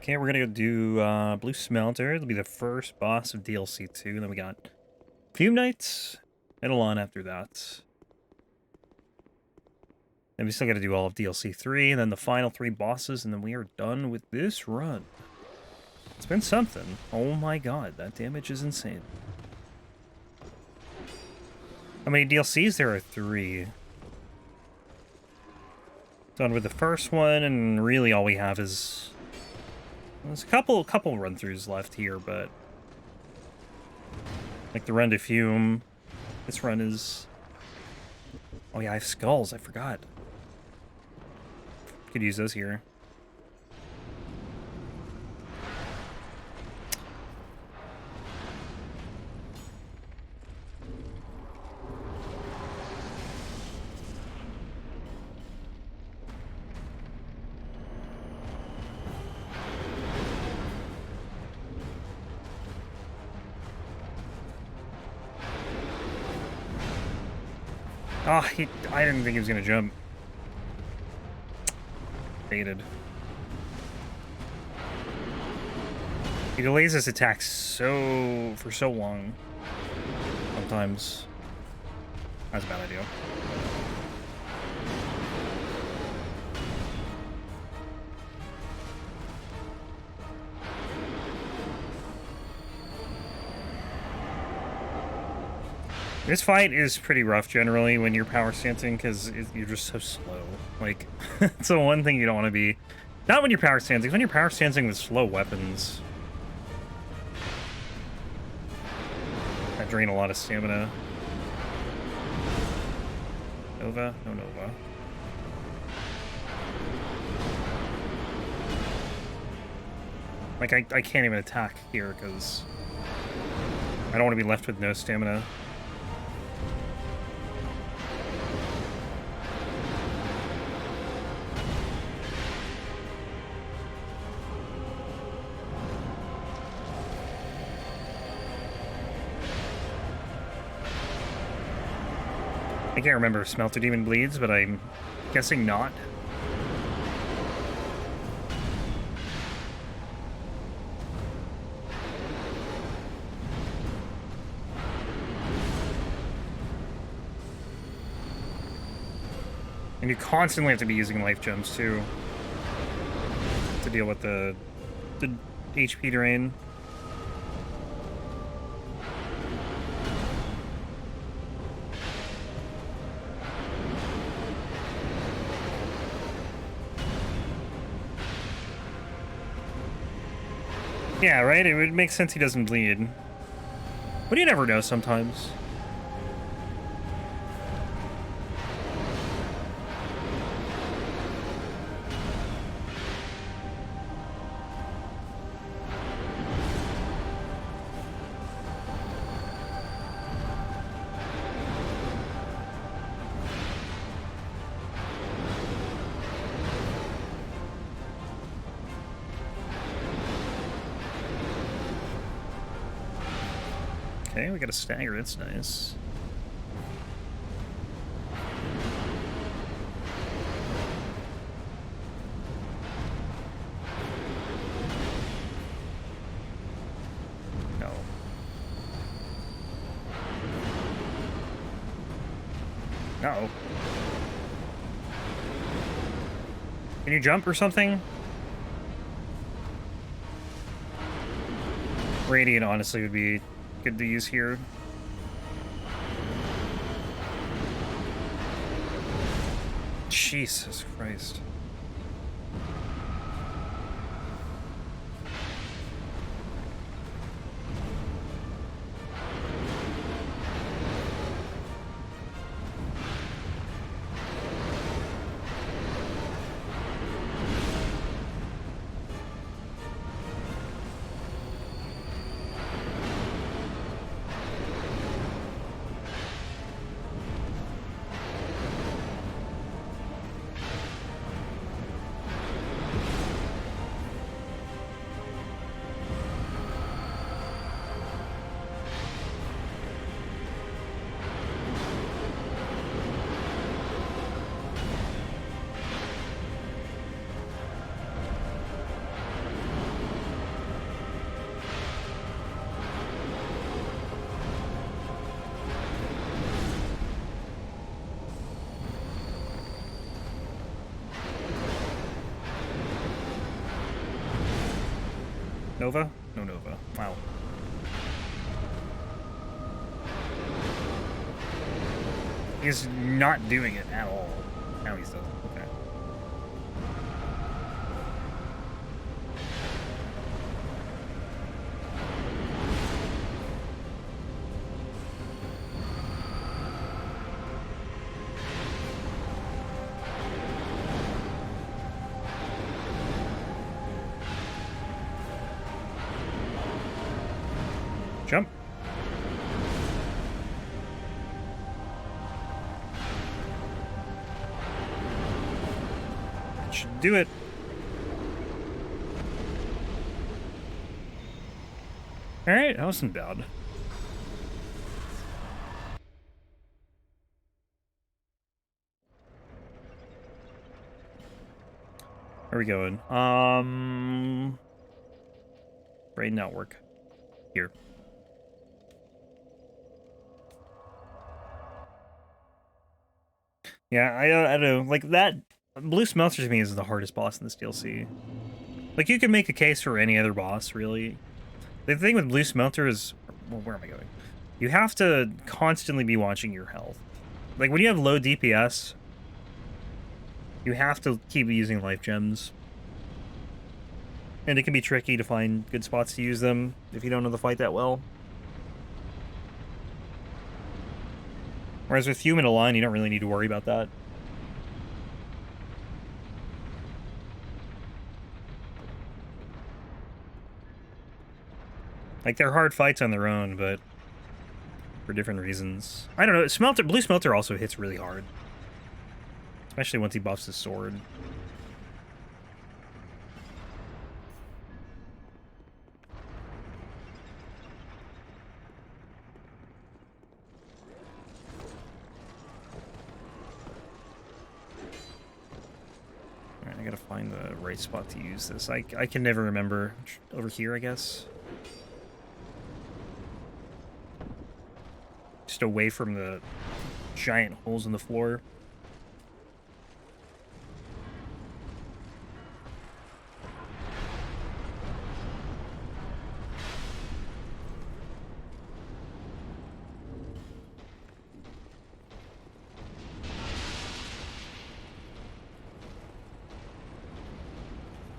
Okay, we're gonna go do Blue Smelter. It'll be the first boss of DLC 2. Then we got Fume Knight and Alonne after that. Then we still gotta do all of DLC 3, and then the final 3 bosses, and then we are done with this run. It's been something. Oh my god, that damage is insane. How many DLCs? There are 3. Done with the first one, and really all we have is... There's a couple run-throughs left here, but... Like the run to Fume. This run is... Oh yeah, I have skulls, I forgot. Could use those here. Oh, I didn't think he was gonna jump. Baited. He delays his attacks for so long. Sometimes. That's a bad idea. This fight is pretty rough generally when you're power stancing because you're just so slow. Like, it's the one thing you don't want to be. Not when you're power stancing, when you're power stancing with slow weapons. That drain a lot of stamina. Nova? No Nova. Like, I can't even attack here because I don't want to be left with no stamina. I can't remember if Smelter Demon bleeds, but I'm guessing not. And you constantly have to be using life gems too to deal with the HP drain. Yeah, right? It would make sense he doesn't bleed. But you never know sometimes. Okay, we got a stagger, that's nice. No. No. Can you jump or something? Radiant honestly would be good to use here. Jesus Christ. Nova? No Nova. Wow. He's not doing it at all. Now he's done. Okay. Jump. Should do it. Alright, that wasn't bad. Where are we going? Brain network. Here. Yeah, I don't know. Like, that... Blue Smelter to me is the hardest boss in this DLC. Like, you can make a case for any other boss, really. The thing with Blue Smelter is... Well, where am I going? You have to constantly be watching your health. Like, when you have low DPS, you have to keep using life gems. And it can be tricky to find good spots to use them if you don't know the fight that well. Whereas with Fume and Alonne, you don't really need to worry about that. Like, they're hard fights on their own, but for different reasons. I don't know, Blue Smelter also hits really hard. Especially once he buffs his sword. I gotta find the right spot to use this. I can never remember. Over here, I guess. Just away from the giant holes in the floor.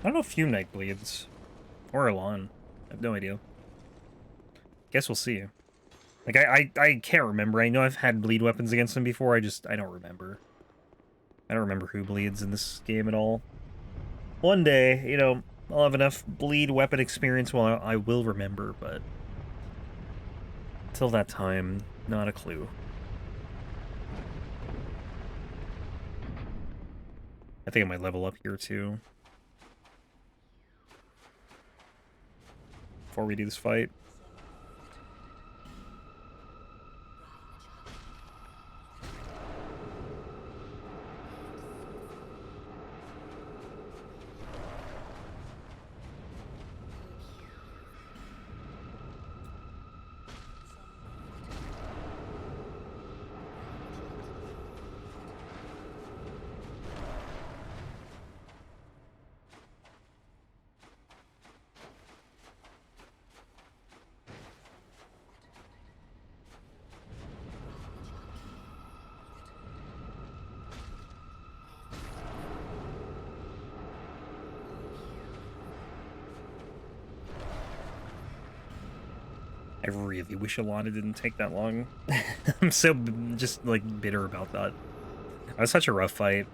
I don't know if Fume Knight bleeds. Or Alonne. I have no idea. Guess we'll see. Like, I can't remember. I know I've had bleed weapons against him before, I don't remember. I don't remember who bleeds in this game at all. One day, you know, I'll have enough bleed weapon experience where I will remember, but... Till that time, not a clue. I think I might level up here, too. Before we do this fight. I really wish Alonne didn't take that long. I'm so just, like, bitter about that. That was such a rough fight.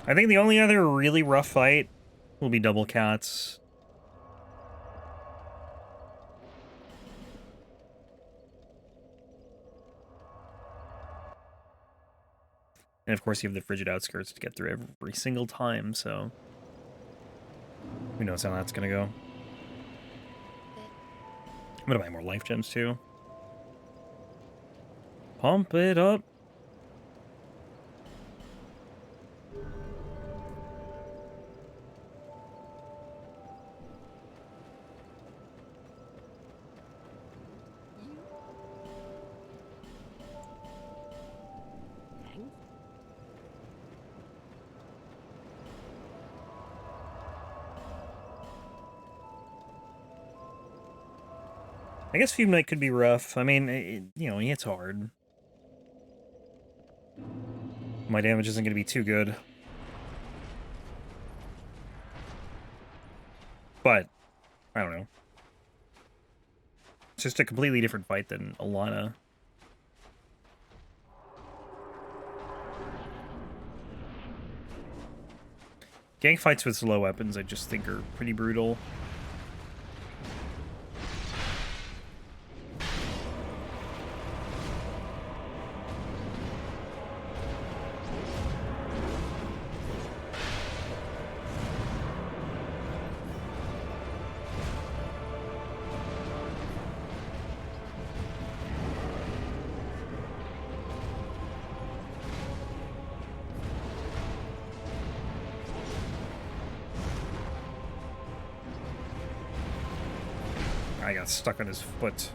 I think the only other really rough fight will be Double Cats. And of course you have the Frigid Outskirts to get through every single time, so... Who knows how that's gonna go. I'm gonna buy more life gems, too. Pump it up. I guess Fume Knight could be rough. I mean, you know, he hits hard. My damage isn't going to be too good. But, I don't know. It's just a completely different fight than Alonne. Gang fights with slow weapons I just think are pretty brutal. I got stuck on his foot.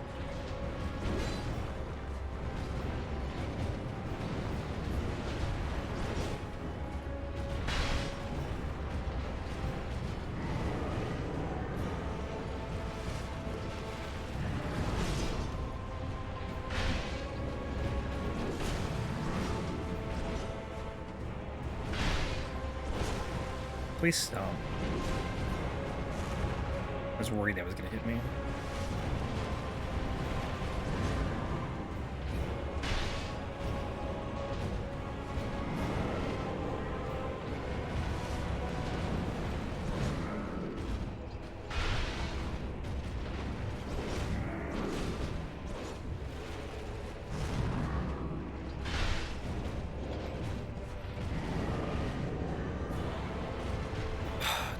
Please stop. I was worried that was gonna hit me.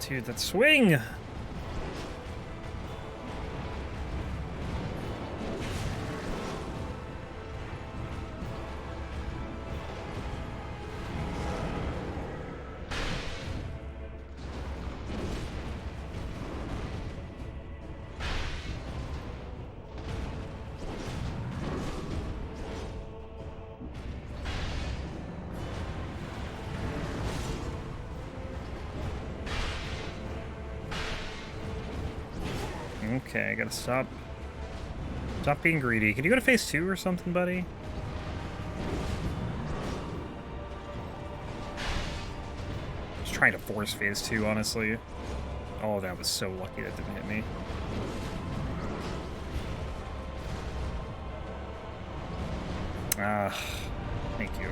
Dude, that swing! Okay, I gotta stop. Stop being greedy. Can you go to phase 2 or something, buddy? Just trying to force phase 2, honestly. Oh, that was so lucky that didn't hit me. Ah, thank you.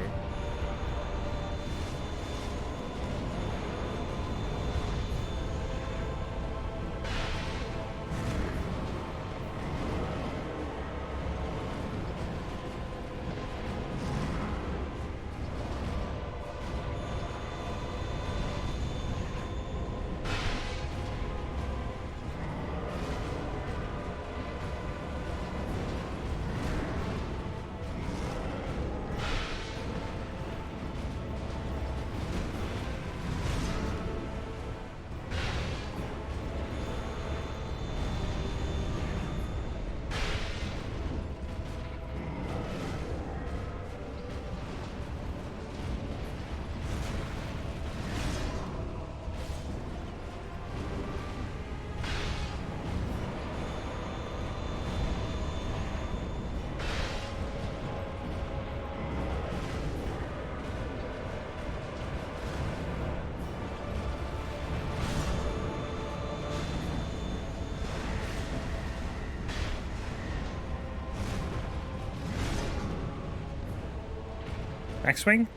Back swing?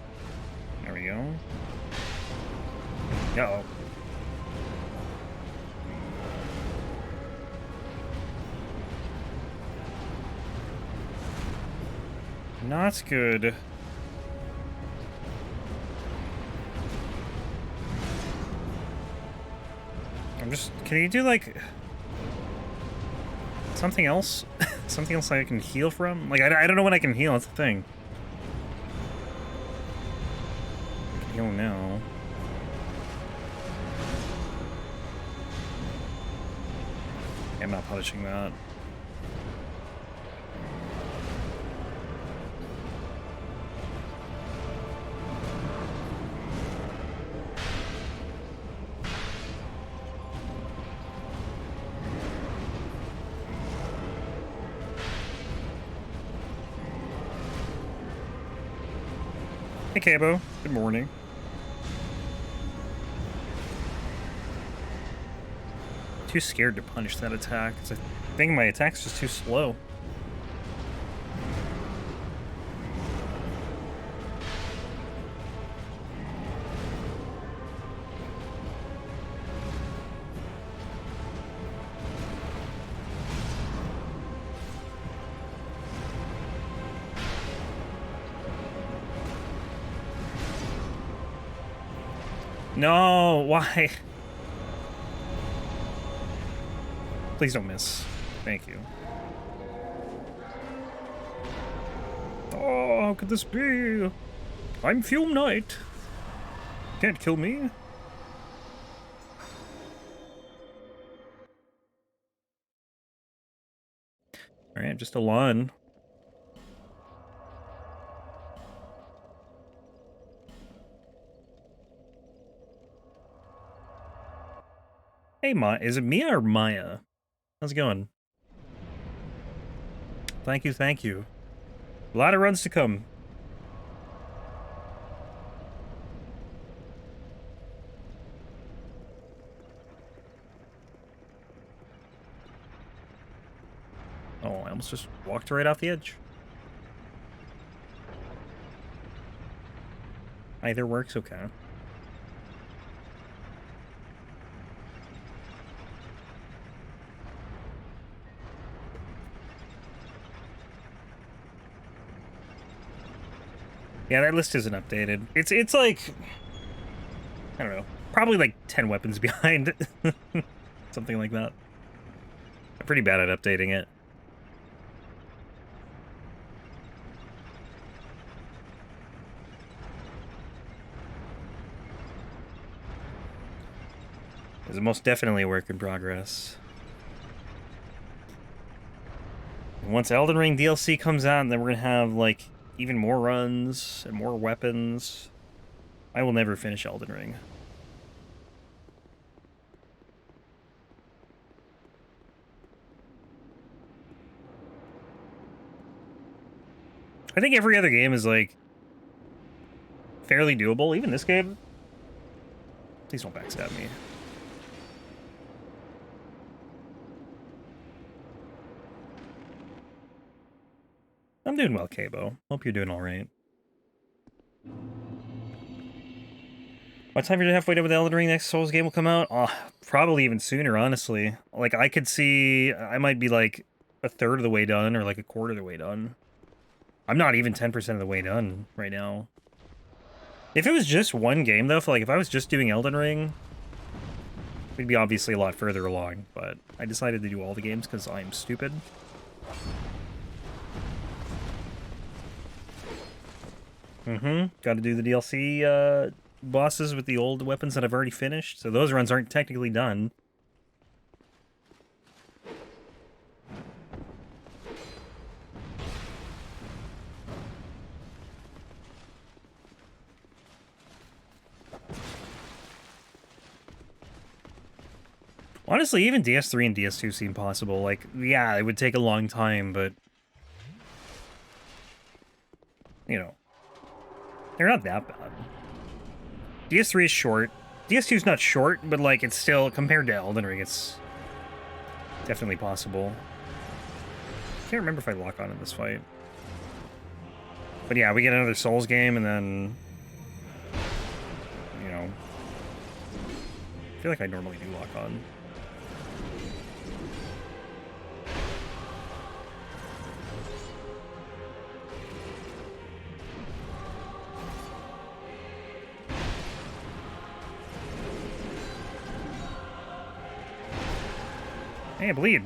There we go. Uh-oh. Not good. I'm just... Can you do, like... something else? Something else I can heal from? Like, I don't know what I can heal, that's the thing. Heal now. I'm not punishing that. Hey, Cabo. Good morning. Too scared to punish that attack, because I think my attack's just too slow. No, why? Please don't miss. Thank you. Oh, how could this be? I'm Fume Knight. Can't kill me. Alright, just Alonne. Hey, is it Mia or Maya? How's it going? Thank you, thank you. A lot of runs to come. Oh, I almost just walked right off the edge. Either works, okay. Yeah, that list isn't updated. It's like, I don't know, probably like 10 weapons behind. Something like that. I'm pretty bad at updating it. It's most definitely a work in progress. Once Elden Ring DLC comes out, then we're gonna have like even more runs and more weapons. I will never finish Elden Ring. I think every other game is like fairly doable. Even this game. Please don't backstab me. I'm doing well, Cabo. Hope you're doing all right. What time are you halfway done with Elden Ring? Next Souls game will come out? Oh, probably even sooner, honestly. Like, I could see I might be like a third of the way done or like a quarter of the way done. I'm not even 10% of the way done right now. If it was just one game, though, if I was just doing Elden Ring, we'd be obviously a lot further along, but I decided to do all the games because I'm stupid. Got to do the DLC bosses with the old weapons that I've already finished, so those runs aren't technically done. Honestly, even DS3 and DS2 seem possible. Like, yeah, it would take a long time, but you know, they're not that bad. DS3 is short. DS2 is not short, but like it's still, compared to Elden Ring, it's definitely possible. Can't remember if I lock on in this fight. But yeah, we get another Souls game, and then, you know, I feel like I normally do lock on. Hey, bleed.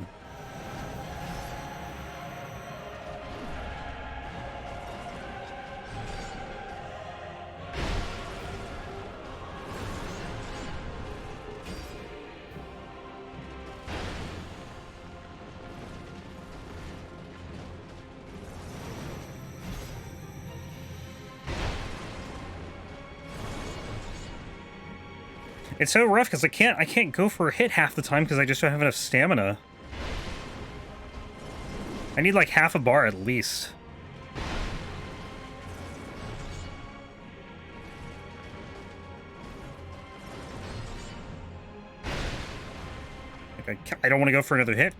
It's so rough because I can't go for a hit half the time because I just don't have enough stamina. I need like half a bar at least. I don't want to go for another hit.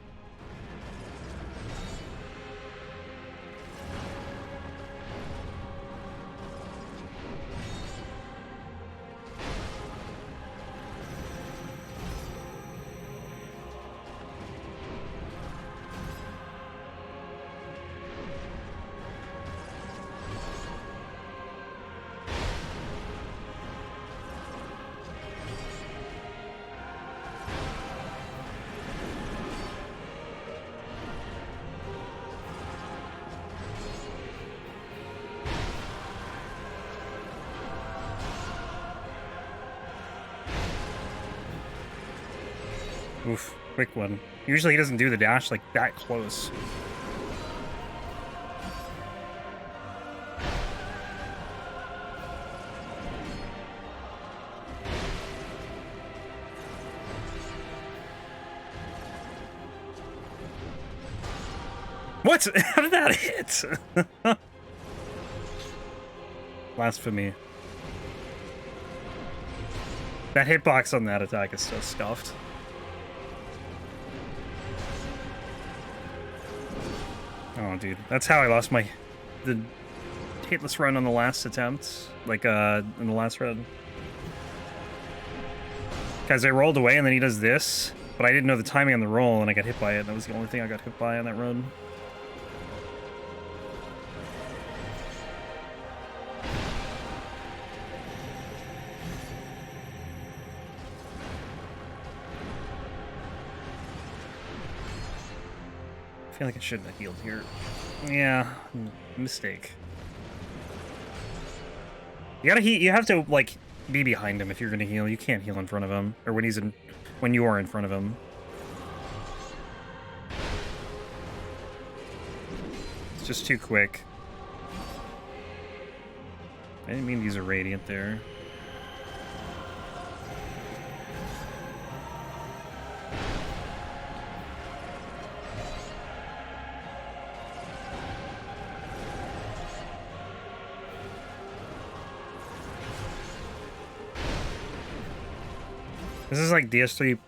Oof, quick one. Usually he doesn't do the dash like that close. What? How did that hit? Blasphemy. That hitbox on that attack is so scuffed. Oh, dude, that's how I lost the hitless run on the last attempt, like in the last run. Because I rolled away and then he does this, but I didn't know the timing on the roll and I got hit by it. That was the only thing I got hit by on that run. I feel like I shouldn't have healed here. Yeah, mistake. You gotta heal. You have to like be behind him if you're gonna heal. You can't heal in front of him, or when you are in front of him. It's just too quick. I didn't mean to use a radiant there. This is like DS3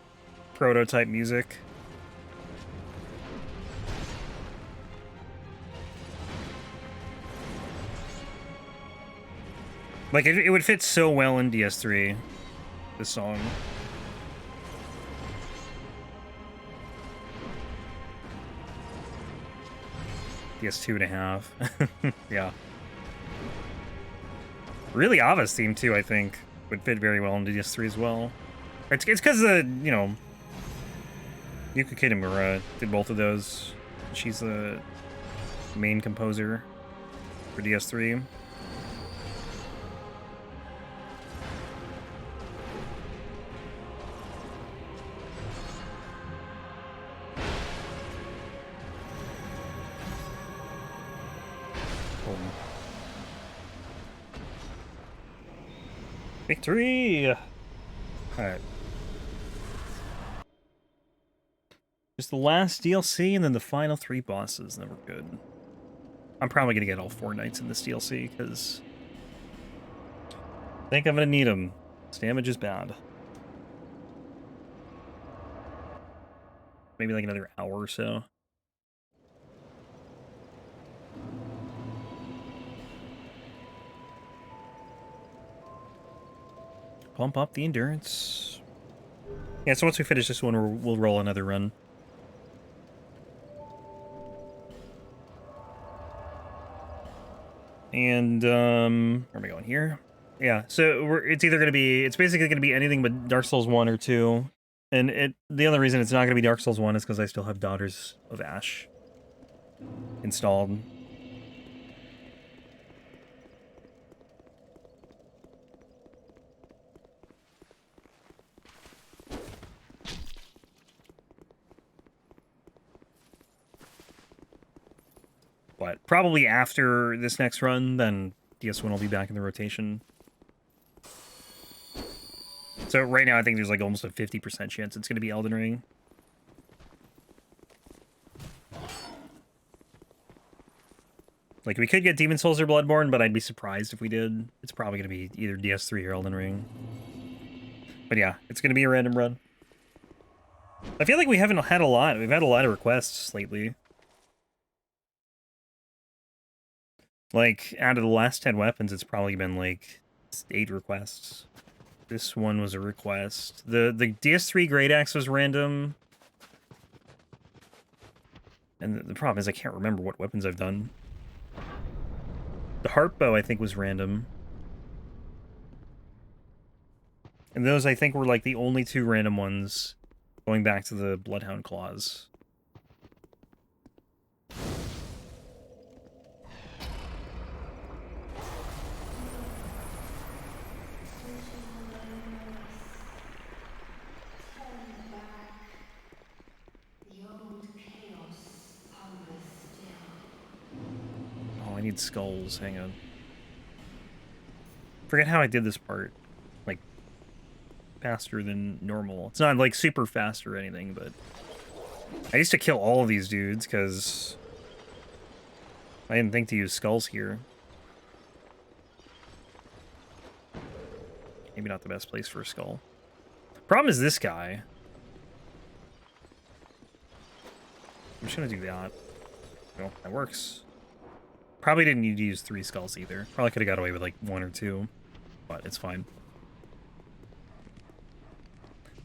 prototype music. Like, it would fit so well in DS3, this song. DS2.5. Yeah. Really, Aava's theme, too, I think, would fit very well into DS3 as well. It's because the, you know, Yuka Kitamura did both of those. She's the main composer for DS3. Victory! Alright. Just the last DLC and then the final 3 bosses, and then we're good. I'm probably going to get all 4 knights in this DLC, because I think I'm going to need them. This damage is bad. Maybe like another hour or so. Pump up the endurance. Yeah, so once we finish this one, we'll roll another run. And, where am I going here? Yeah, so it's basically going to be anything but Dark Souls 1 or 2. And the other reason it's not going to be Dark Souls 1 is because I still have Daughters of Ash installed. But probably after this next run, then DS1 will be back in the rotation. So right now, I think there's like almost a 50% chance it's going to be Elden Ring. Like, we could get Demon Souls or Bloodborne, but I'd be surprised if we did. It's probably going to be either DS3 or Elden Ring. But yeah, it's going to be a random run. I feel like we haven't had a lot. We've had a lot of requests lately. Like, out of the last 10 weapons, it's probably been, like, 8 requests. This one was a request. The DS3 Greataxe was random. And the problem is I can't remember what weapons I've done. The Heart Bow, I think, was random. And those, I think, were, like, the only 2 random ones going back to the Bloodhound Claws. Oh, I need skulls. Hang on. Forget how I did this part. Like, faster than normal. It's not, like, super fast or anything, but... I used to kill all of these dudes, because... I didn't think to use skulls here. Maybe not the best place for a skull. Problem is this guy. I'm just gonna do that. Well, that works. Probably didn't need to use 3 skulls either. Probably could have got away with like 1 or 2, but it's fine.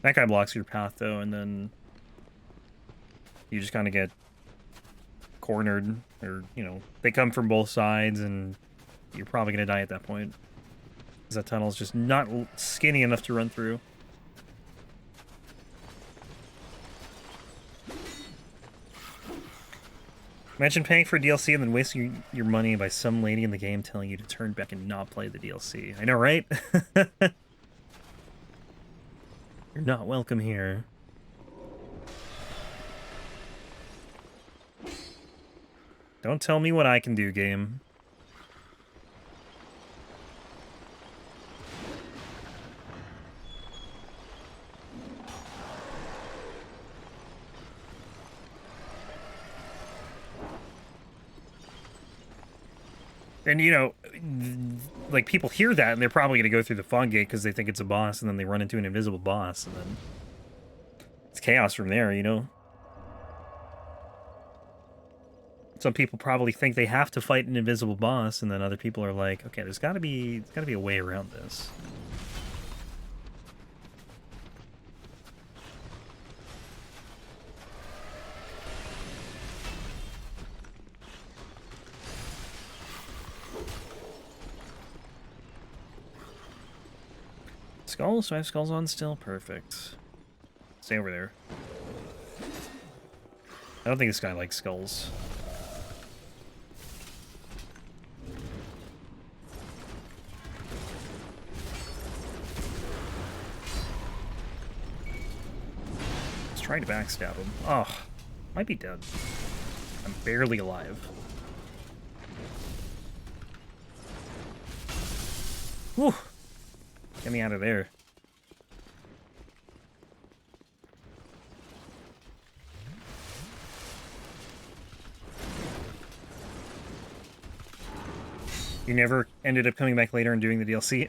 That guy blocks your path though, and then you just kind of get cornered, or, you know, they come from both sides, and you're probably gonna die at that point. Because that tunnel's just not skinny enough to run through. Imagine paying for DLC and then wasting your money by some lady in the game telling you to turn back and not play the DLC. I know, right? You're not welcome here. Don't tell me what I can do, game. And, you know, like, people hear that, and they're probably going to go through the fog gate because they think it's a boss, and then they run into an invisible boss, and then it's chaos from there, you know? Some people probably think they have to fight an invisible boss, and then other people are like, okay, there's got to be a way around this. Skulls? Do I have skulls on still? Perfect. Stay over there. I don't think this guy likes skulls. Let's try to backstab him. Oh, might be dead. I'm barely alive. Whew. Get me out of there. You never ended up coming back later and doing the DLC?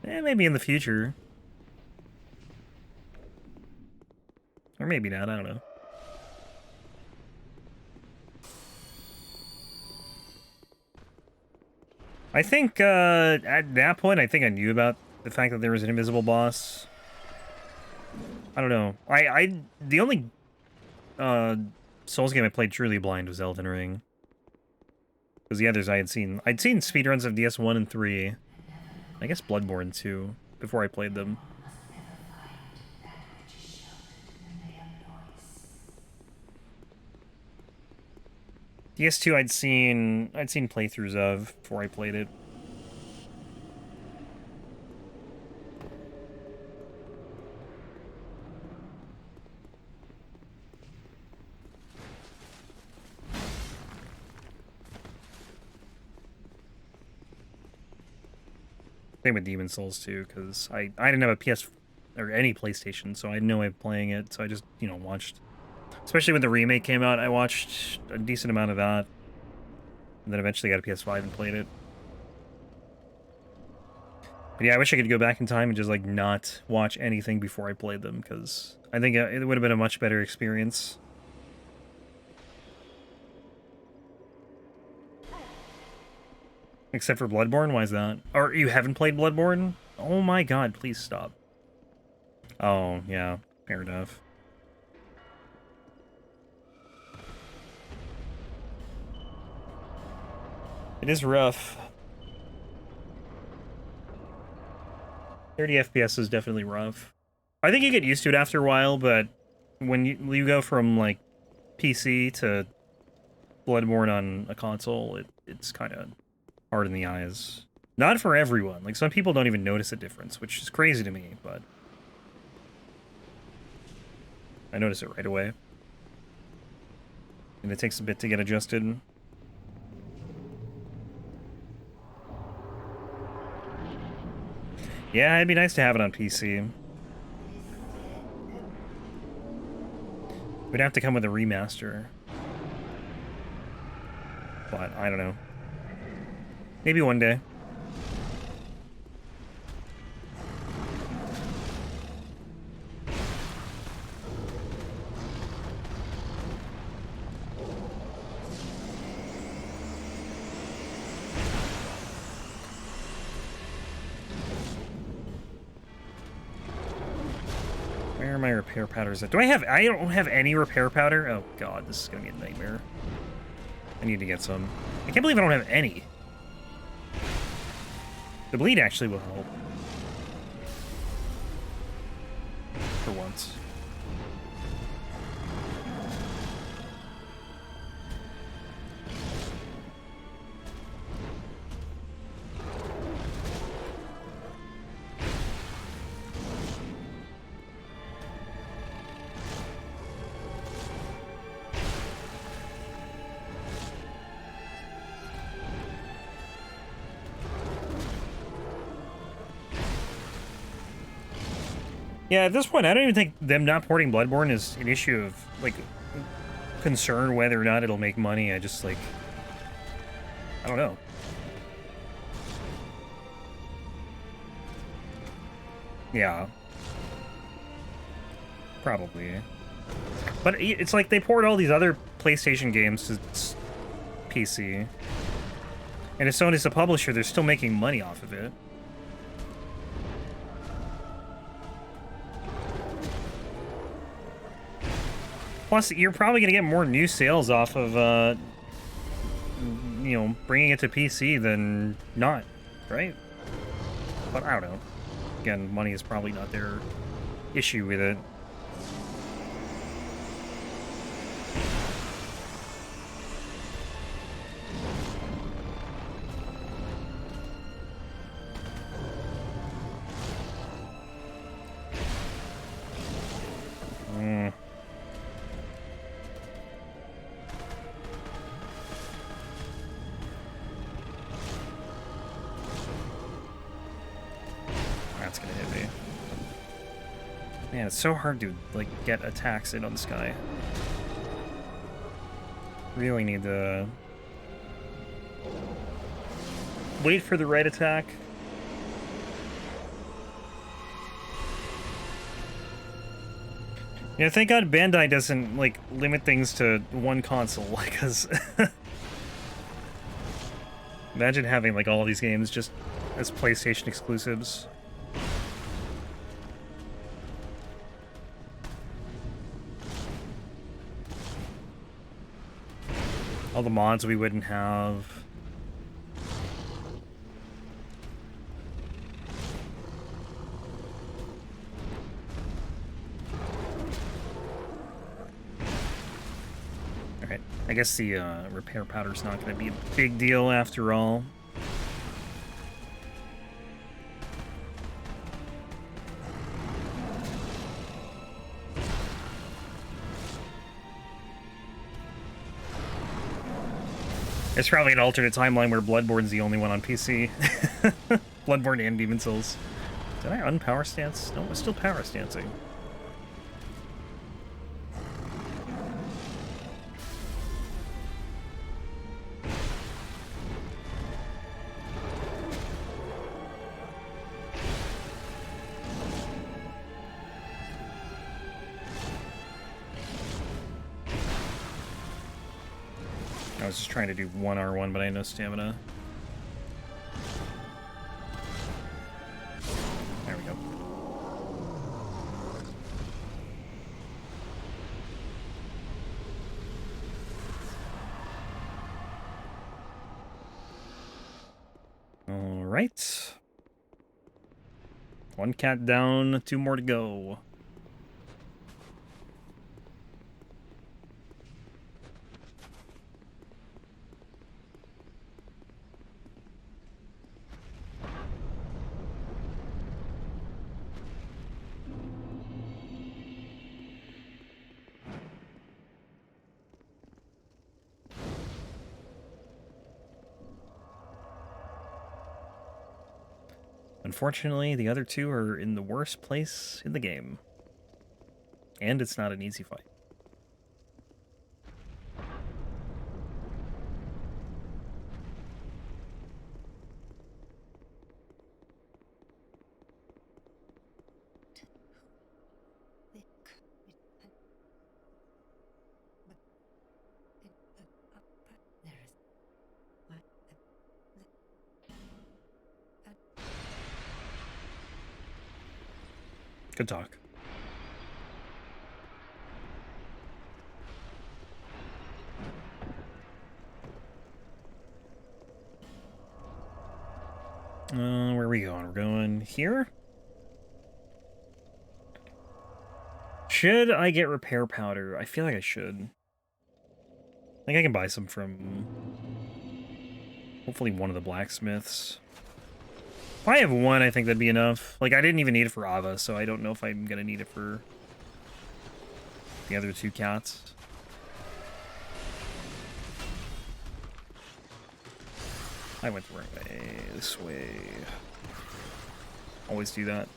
Maybe in the future. Or maybe not, I don't know. I think, at that point, I think I knew about the fact that there was an invisible boss. I don't know. The only, Souls game I played truly blind was Elden Ring. Because the others I'd seen speedruns of DS1 and 3. I guess Bloodborne too, before I played them. DS2 I'd seen playthroughs of before I played it. Same with Demon Souls too, because I didn't have a PS or any PlayStation, so I had no way of playing it, so I just, you know, watched. Especially when the remake came out, I watched a decent amount of that. And then eventually got a PS5 and played it. But yeah, I wish I could go back in time and just like not watch anything before I played them, because I think it would have been a much better experience. Except for Bloodborne, why is that? Or you haven't played Bloodborne? Oh my god, please stop. Oh, yeah, fair enough. It is rough. 30 FPS is definitely rough. I think you get used to it after a while, but when you go from, like, PC to Bloodborne on a console, it's kind of hard in the eyes. Not for everyone. Like, some people don't even notice a difference, which is crazy to me, but I notice it right away. And it takes a bit to get adjusted. Yeah, it'd be nice to have it on PC. We'd have to come with a remaster. But, I don't know. Maybe one day. Where are my repair powders at? I don't have any repair powder? Oh god, this is gonna be a nightmare. I need to get some. I can't believe I don't have any. The bleed actually will help. For once. Yeah, at this point, I don't even think them not porting Bloodborne is an issue of, like, concern whether or not it'll make money. I just, like, I don't know. Yeah. Probably. But it's like they poured all these other PlayStation games to PC. And if Sony's the publisher, they're still making money off of it. Plus, you're probably going to get more new sales off of, you know, bringing it to PC than not, right? But I don't know. Again, money is probably not their issue with it. That's gonna hit me. Man, it's so hard to, like, get attacks in on this guy. Really need to wait for the right attack. Yeah, thank God Bandai doesn't, like, limit things to one console, because imagine having, like, all these games just as PlayStation exclusives. All the mods we wouldn't have. Alright, I guess the repair powder's not going to be a big deal after all. It's probably an alternate timeline where Bloodborne's the only one on PC. Bloodborne and Demon's Souls. Did I unpower stance? No, it's still power stancing. I was just trying to do one R1, but I had no stamina. There we go. All right. One cat down, 2 more to go. Unfortunately, the other 2 are in the worst place in the game. And it's not an easy fight. Good talk. Where are we going? We're going here? Should I get repair powder? I feel like I should. I think I can buy some from hopefully one of the blacksmiths. If I have one, I think that'd be enough. Like, I didn't even need it for Aava, so I don't know if I'm gonna need it for the other 2 cats. I went the wrong way. This way. Always do that.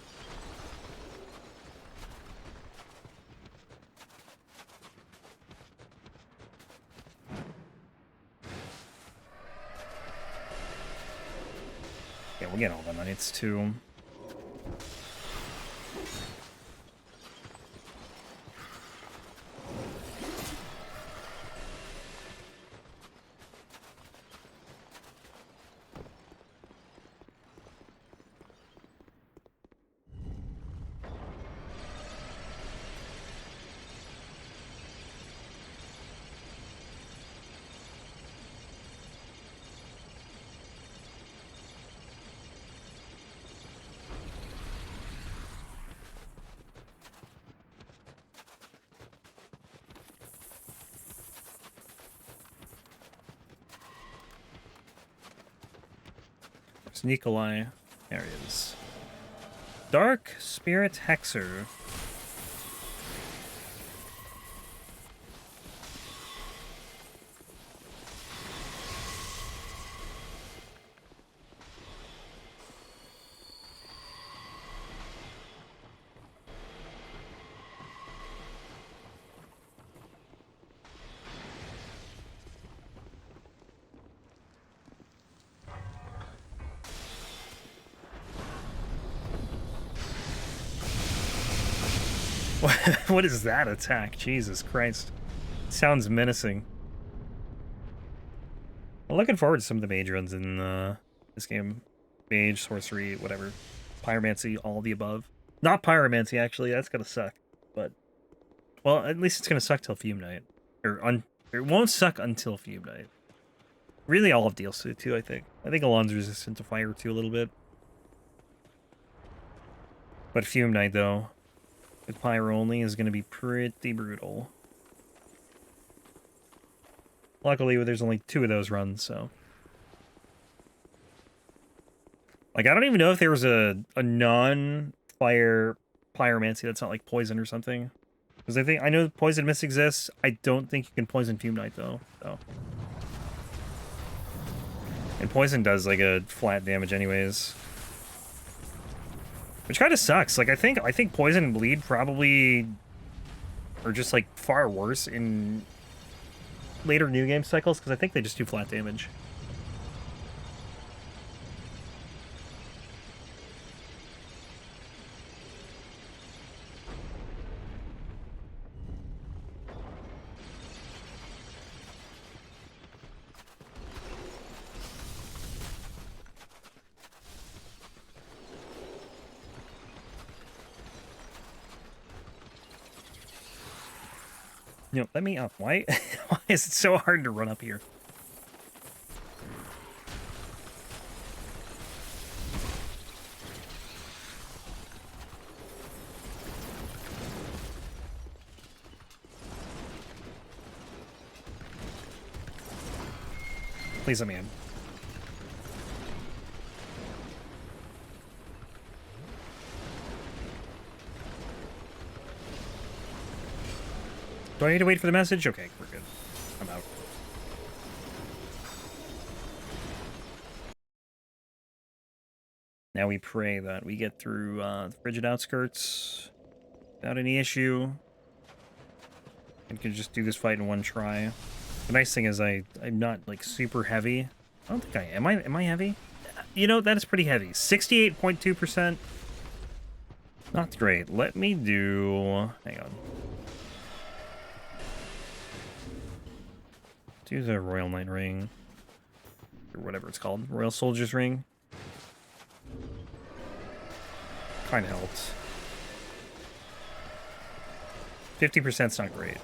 Yeah, we'll get all the knights too. There's Nikolai. There he is. Dark Spirit Hexer. What is that attack? Jesus Christ. Sounds menacing. I'm looking forward to some of the mage runs in this game. Mage, sorcery, whatever. Pyromancy, all the above. Not pyromancy, actually. That's gonna suck. But, well, at least it's gonna suck till Fume Knight. It won't suck until Fume Knight. Really all of DLC too, I think. I think Alonne's resistant to fire too a little bit. But Fume Knight, though, with pyro only, is going to be pretty brutal. Luckily, there's only 2 of those runs, so... Like, I don't even know if there was a non-fire pyromancy that's not, like, poison or something. Because I know poison mist exists. I don't think you can poison Fume Knight, though. So. And poison does, like, a flat damage anyways. Which kind of sucks. Like, I think poison and bleed probably are just, like, far worse in later new game cycles, because I think they just do flat damage. You know, let me up. Why? Why is it so hard to run up here? Please let me in. Do I need to wait for the message? Okay, we're good. I'm out. Now we pray that we get through the frigid outskirts without any issue. And can just do this fight in one try. The nice thing is I'm not like super heavy. I don't think I am. Am I heavy? You know, that is pretty heavy. 68.2%. Not great. Let me do... Hang on. Do the Royal Knight Ring. Or whatever it's called. Royal Soldier's Ring. Kinda helped. 50%'s not great.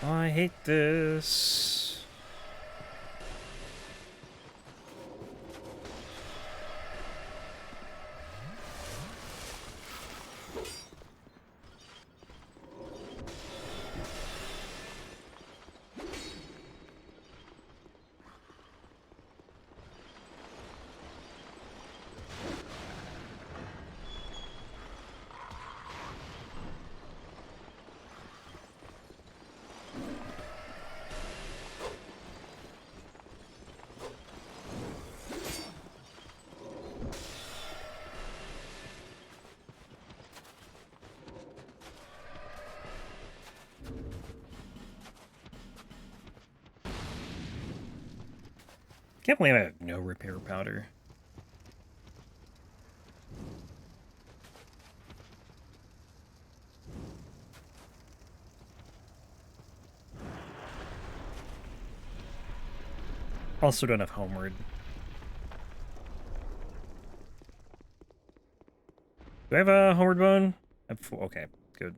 I hate this. Can't believe I have no repair powder. Also don't have Homeward. Do I have a Homeward Bone? Okay, good.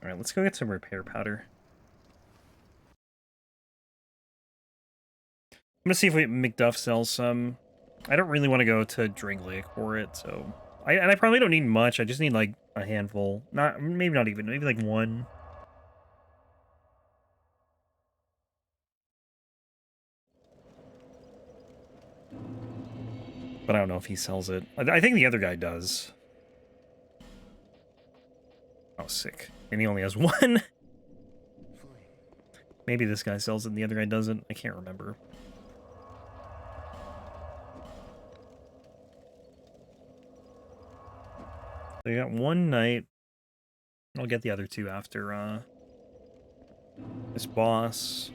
Alright, let's go get some repair powder. I'm gonna see if McDuff sells some. I don't really want to go to Drink Lake for it, so... I probably don't need much, I just need, like, a handful. Maybe not even, maybe, like, one. But I don't know if he sells it. I think the other guy does. Oh, sick. And he only has one. Maybe this guy sells it and the other guy doesn't. I can't remember. So you got one night. I'll get the other two after this boss.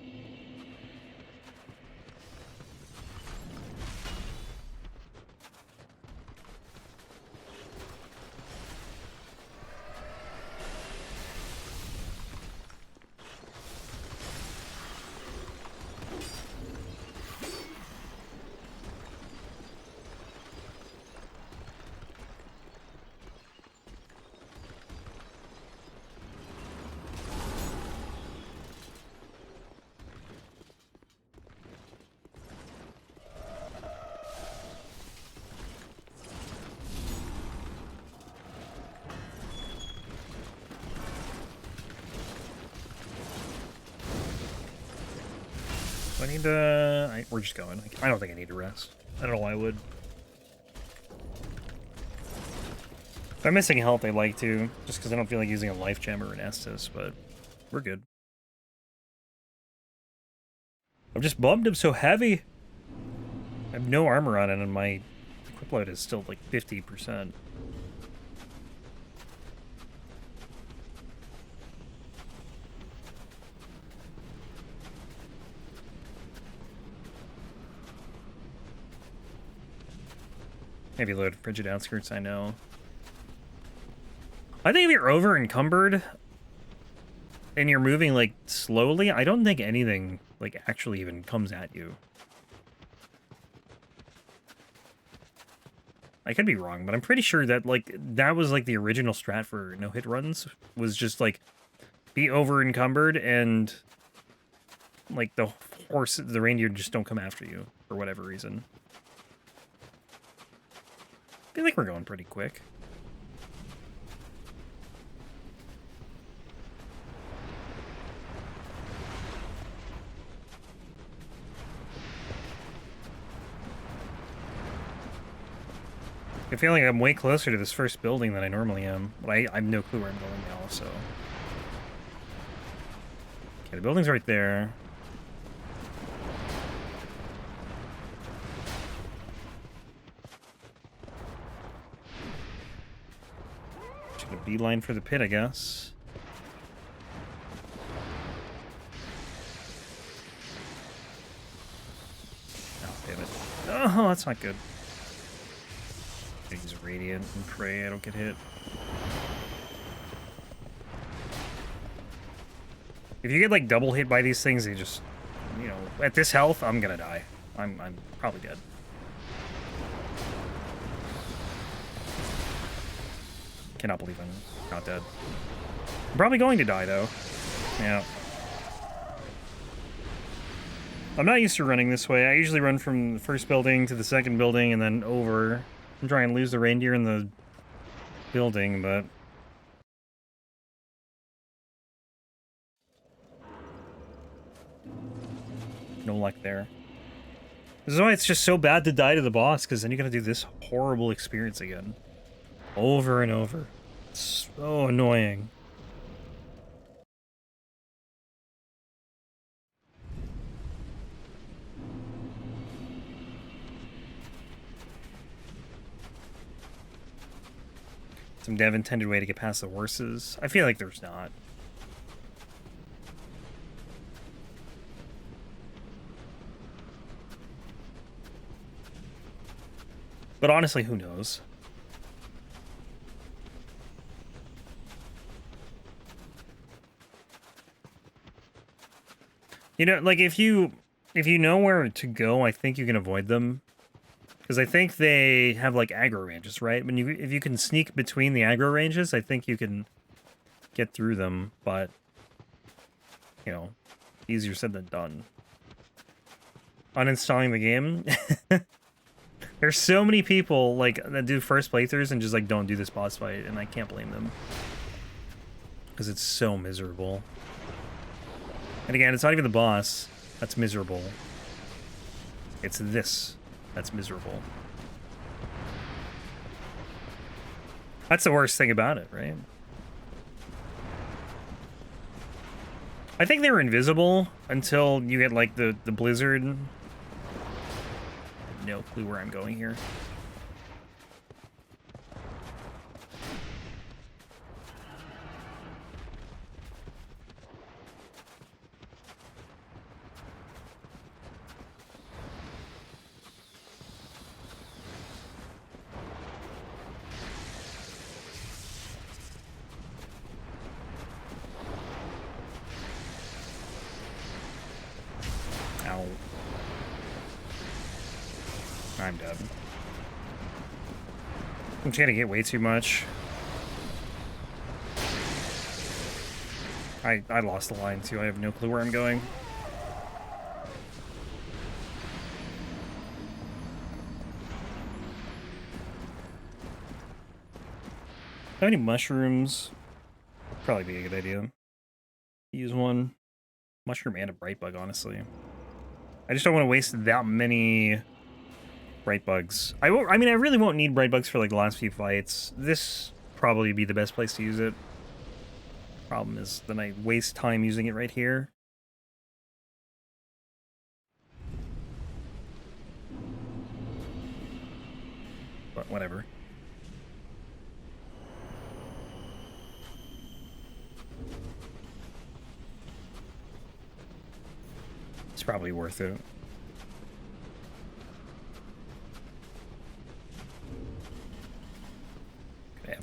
Do I need to... we're just going. I don't think I need to rest. I don't know why I would. If I'm missing health, I'd like to. Just because I don't feel like using a life gem or an Estus, but we're good. I'm just bummed I'm so heavy. I have no armor on it, and my equip load is still like 50%. Maybe load frigid outskirts, I know. I think if you're over encumbered and you're moving like slowly, I don't think anything like actually even comes at you. I could be wrong, but I'm pretty sure that like that was like the original strat for no hit runs, was just like be over encumbered and like the reindeer just don't come after you for whatever reason. I feel like we're going pretty quick. I feel like I'm way closer to this first building than I normally am, but I have no clue where I'm going now, so... Okay, the building's right there. Should have beeline for the pit, I guess. Oh, damn it. Oh, that's not good. Use Radiant and pray I don't get hit. If you get like double hit by these things, they just, you know, at this health, I'm gonna die. I'm probably dead. Cannot believe I'm not dead. I'm probably going to die though. Yeah. I'm not used to running this way. I usually run from the first building to the second building and then over. I'm trying to lose the reindeer in the building, but... no luck there. This is why it's just so bad to die to the boss, because then you're going to do this horrible experience again. Over and over. It's so annoying. Some dev intended way to get past the horses. I feel like there's not. But honestly, who knows? You know, like if you know where to go, I think you can avoid them. Because I think they have like aggro ranges, right? When if you can sneak between the aggro ranges, I think you can get through them, but you know, easier said than done. Uninstalling the game. There's so many people like that do first playthroughs and just like don't do this boss fight, and I can't blame them. Because it's so miserable. And again, it's not even the boss that's miserable. It's this that's miserable. That's the worst thing about it, right? I think they were invisible until you get like the blizzard. No clue where I'm going here. Ow. I'm dead. I'm trying to get way too much. I lost the line too. I have no clue where I'm going. Have any mushrooms? Probably be a good idea. Use one. Mushroom and a bright bug, honestly. I just don't want to waste that many bright bugs. I mean, I really won't need bright bugs for like the last few fights. This probably be the best place to use it. Problem is, then I waste time using it right here. But whatever. It's probably worth it.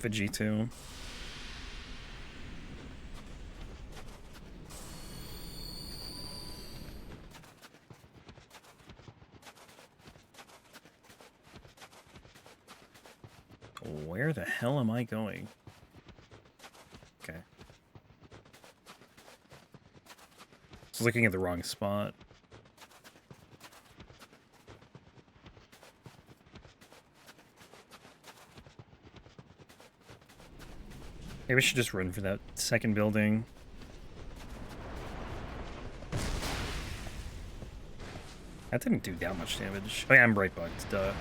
effigy too. Where the hell am I going? Okay. I was looking at the wrong spot. Maybe we should just run for that second building. That didn't do that much damage. Oh yeah, I'm bright bugged, duh.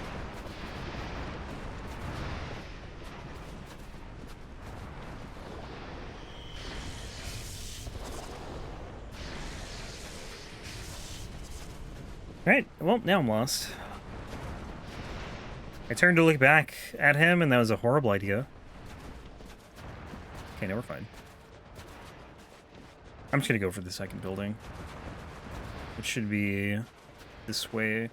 Alright, well, now I'm lost. I turned to look back at him, and that was a horrible idea. Okay, now we're fine. I'm just gonna go for the second building. It should be this way.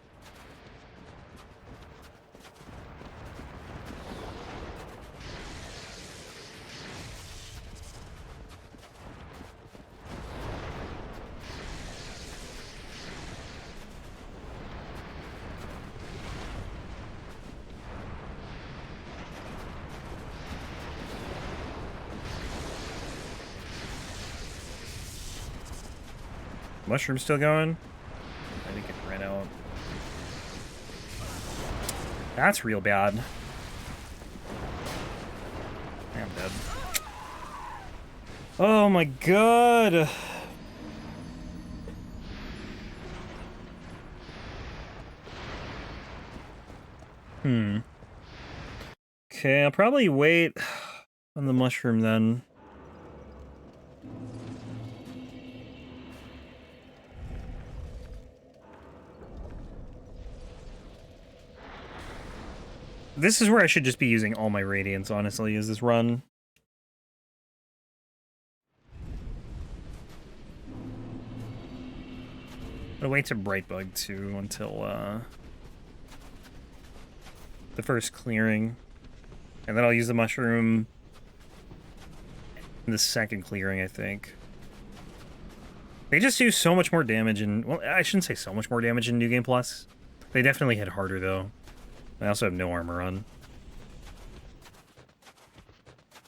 Mushroom still going? I think it ran out. That's real bad. I'm dead. Oh my god! Okay, I'll probably wait on the mushroom then. This is where I should just be using all my radiants, honestly, is this run. I'll wait to Brightbug too until the first clearing. And then I'll use the mushroom in the second clearing, I think. They just do so much more damage in... Well, I shouldn't say so much more damage in New Game Plus. They definitely hit harder, though. I also have no armor on.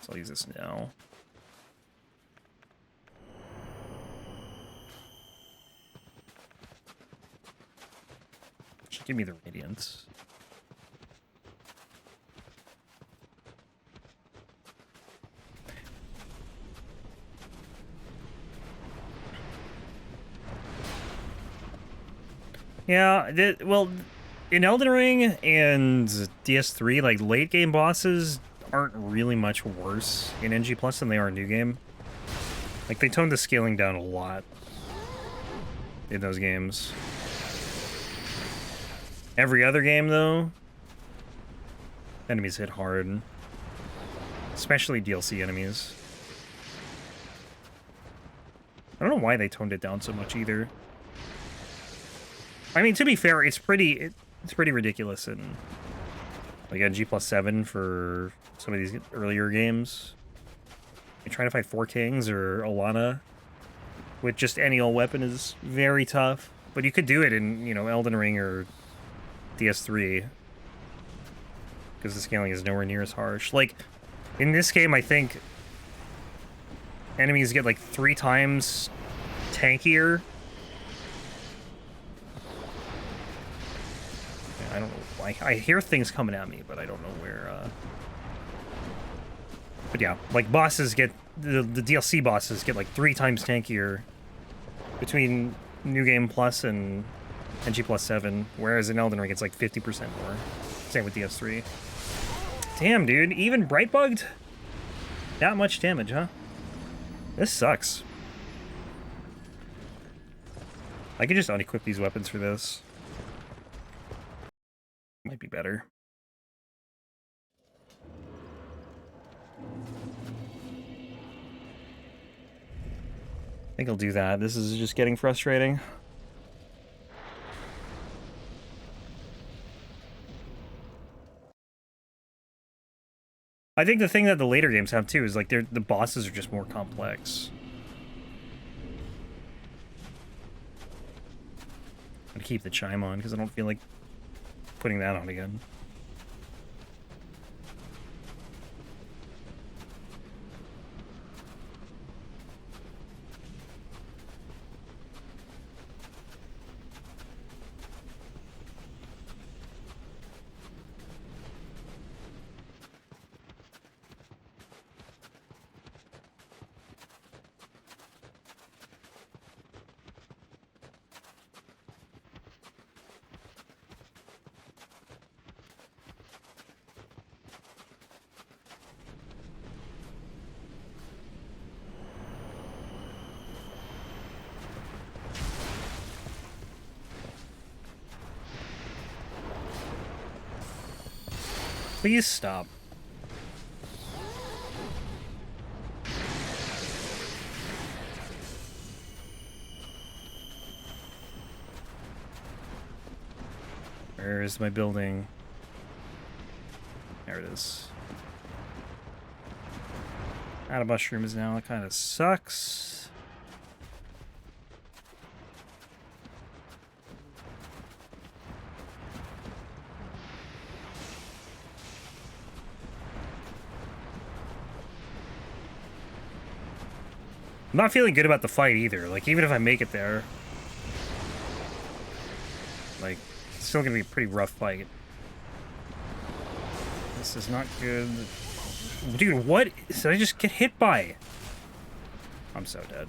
So I'll use this now. Should give me the radiance. Yeah, well, in Elden Ring and DS3, like, late game bosses aren't really much worse in NG Plus than they are in New Game. Like, they toned the scaling down a lot in those games. Every other game, though, enemies hit hard. Especially DLC enemies. I don't know why they toned it down so much, either. I mean, to be fair, it's pretty ridiculous in, like, NG Plus 7 for some of these earlier games. You're trying to fight 4 Kings or Alonne with just any old weapon is very tough. But you could do it in, you know, Elden Ring or DS3. Because the scaling is nowhere near as harsh. Like, in this game, I think enemies get, like, 3 times tankier. I don't know why. I hear things coming at me, but I don't know where, But yeah, like, bosses get... The DLC bosses get, like, 3 times tankier between New Game Plus and NG Plus 7, whereas in Elden Ring it's, like, 50% more. Same with DS3. Damn, dude. Even Brightbugged? That much damage, huh? This sucks. I could just unequip these weapons for this. Might be better. I think I'll do that. This is just getting frustrating. I think the thing that the later games have too is like the bosses are just more complex. I'm gonna keep the chime on because I don't feel like putting that on again. Please stop. Where is my building? There it is. Out of mushrooms now. It kind of sucks. I'm not feeling good about the fight either. Like, even if I make it there, like, it's still gonna be a pretty rough fight. This is not good. Dude, what did I just get hit by? I'm so dead.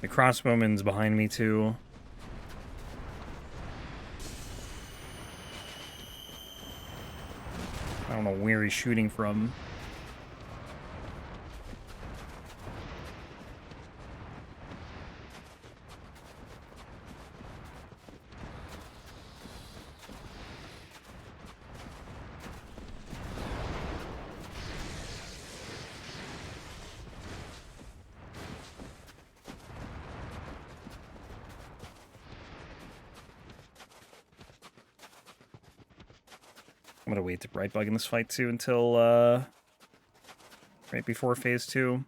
The crossbowman's behind me, too. I don't know where he's shooting from. I'm gonna wait to Brightbug in this fight too until right before phase 2.